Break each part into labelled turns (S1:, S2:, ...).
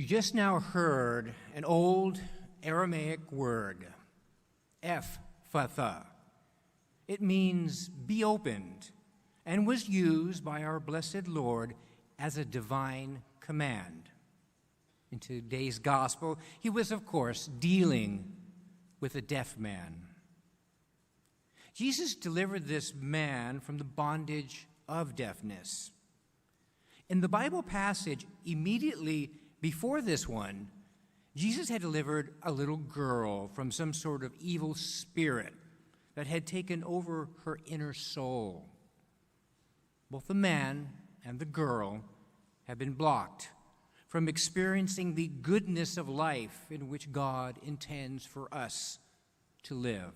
S1: You just now heard an old Aramaic word, Ephphatha. It means be opened, and was used by our blessed Lord as a divine command. In today's gospel, he was, of course, dealing with a deaf man. Jesus delivered this man from the bondage of deafness. In the Bible passage immediately before this one, Jesus had delivered a little girl from some sort of evil spirit that had taken over her inner soul. Both the man and the girl have been blocked from experiencing the goodness of life in which God intends for us to live.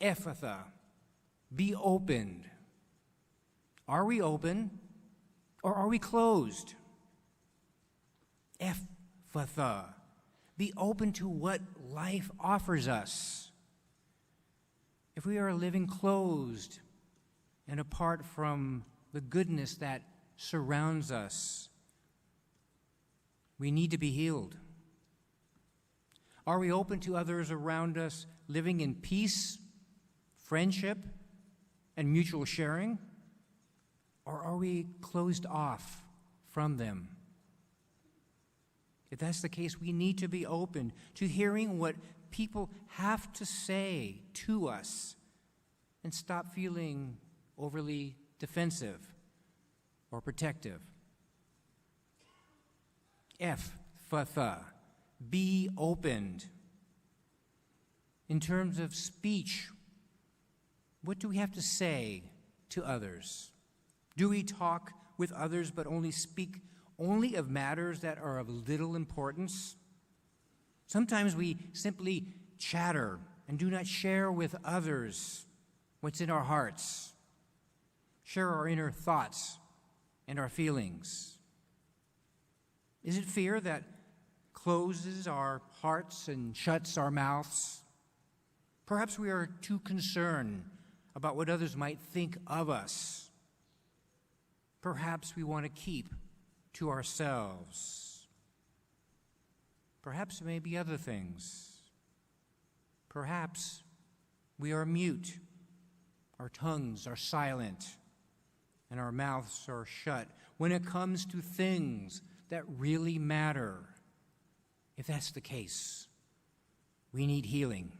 S1: Ephphatha, be opened. Are we open or are we closed? Ephphatha, be open to what life offers us. If we are living closed and apart from the goodness that surrounds us, we need to be healed. Are we open to others around us living in peace, friendship, and mutual sharing? Or are we closed off from them? If that's the case, we need to be open to hearing what people have to say to us and stop feeling overly defensive or protective. Ephphatha, be opened. In terms of speech, what do we have to say to others? Do we talk with others but only speak only of matters that are of little importance? Sometimes we simply chatter and do not share with others what's in our hearts, share our inner thoughts and our feelings. Is it fear that closes our hearts and shuts our mouths? Perhaps we are too concerned about what others might think of us. Perhaps we want to keep to ourselves. Perhaps it may be other things. Perhaps we are mute. Our tongues are silent and our mouths are shut when it comes to things that really matter. If that's the case, we need healing.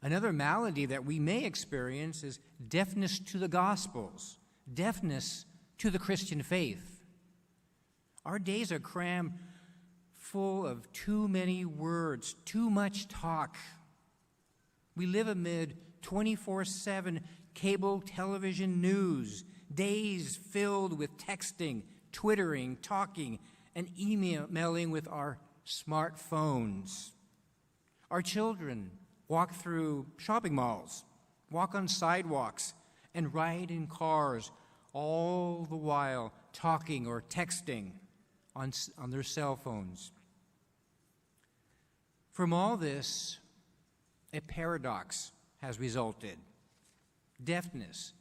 S1: Another malady that we may experience is deafness to the Gospels, deafness to the Christian faith. Our days are crammed full of too many words, too much talk. We live amid 24/7 cable television news, days filled with texting, twittering, talking, and emailing with our smartphones. Our children walk through shopping malls, walk on sidewalks, and ride in cars, all the while talking or texting on their cell phones. From all this, a paradox has resulted. Deafness.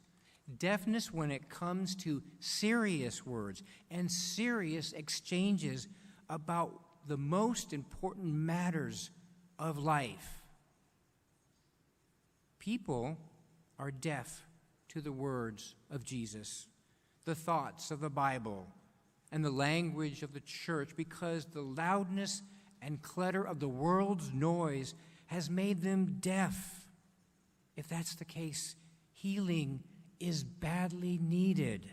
S1: Deafness when it comes to serious words and serious exchanges about the most important matters of life. People are deaf to the words of Jesus, the thoughts of the Bible, and the language of the church because the loudness and clutter of the world's noise has made them deaf. If that's the case, healing is badly needed.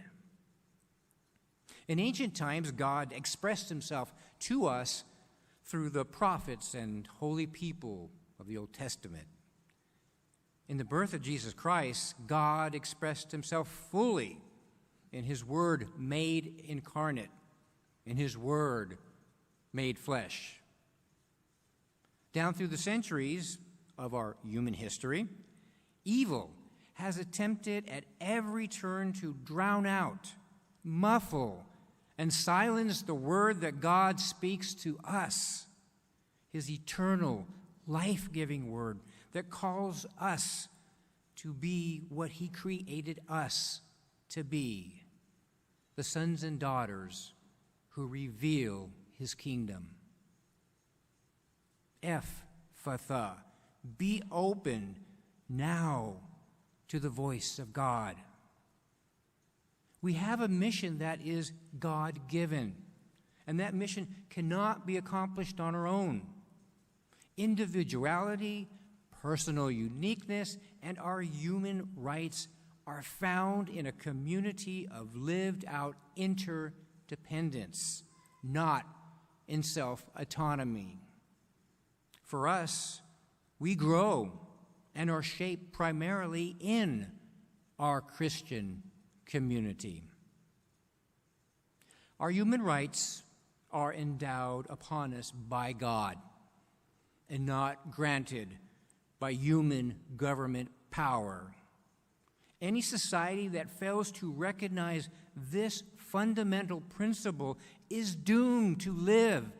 S1: In ancient times, God expressed himself to us through the prophets and holy people of the Old Testament. In the birth of Jesus Christ, God expressed himself fully in his Word made incarnate, in his Word made flesh. Down through the centuries of our human history, evil has attempted at every turn to drown out, muffle, and silence the word that God speaks to us, his eternal, life-giving word that calls us to be what he created us to be. the sons and daughters who reveal his kingdom. Ephphatha, be open now to the voice of God. We have a mission that is God-given, and that mission cannot be accomplished on our own. Individuality, personal uniqueness, and our human rights are found in a community of lived-out interdependence, not in self-autonomy. For us, we grow and are shaped primarily in our Christian community. Our human rights are endowed upon us by God and not granted by human government power. Any society that fails to recognize this fundamental principle is doomed to live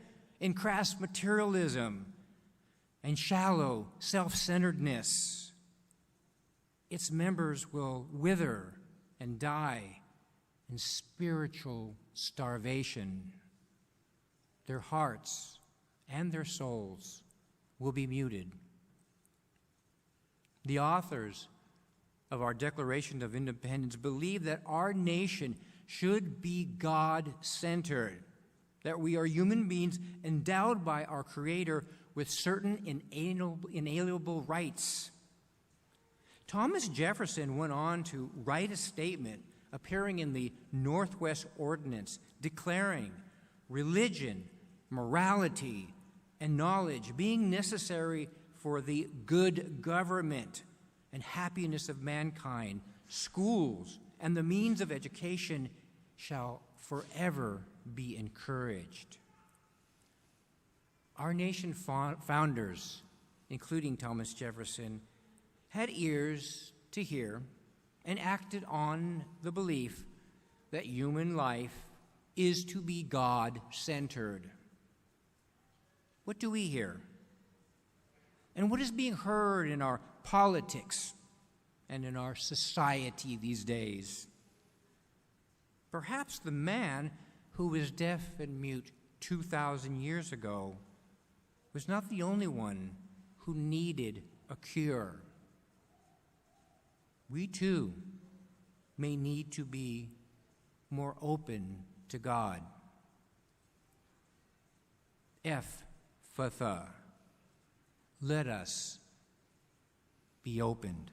S1: in crass materialism and shallow self-centeredness. Its members will wither and die in spiritual starvation. Their hearts and their souls will be muted. The authors of our Declaration of Independence believe that our nation should be God-centered, that we are human beings endowed by our Creator with certain inalienable rights. Thomas Jefferson went on to write a statement appearing in the Northwest Ordinance declaring religion, morality, and knowledge being necessary for the good government and happiness of mankind, schools and the means of education shall forever be encouraged. Our nation founders, including Thomas Jefferson, had ears to hear and acted on the belief that human life is to be God-centered. What do we hear? And what is being heard in our politics and in our society these days? Perhaps the man who was deaf and mute 2,000 years ago was not the only one who needed a cure. We too may need to be more open to God. Ephphatha, let us be opened.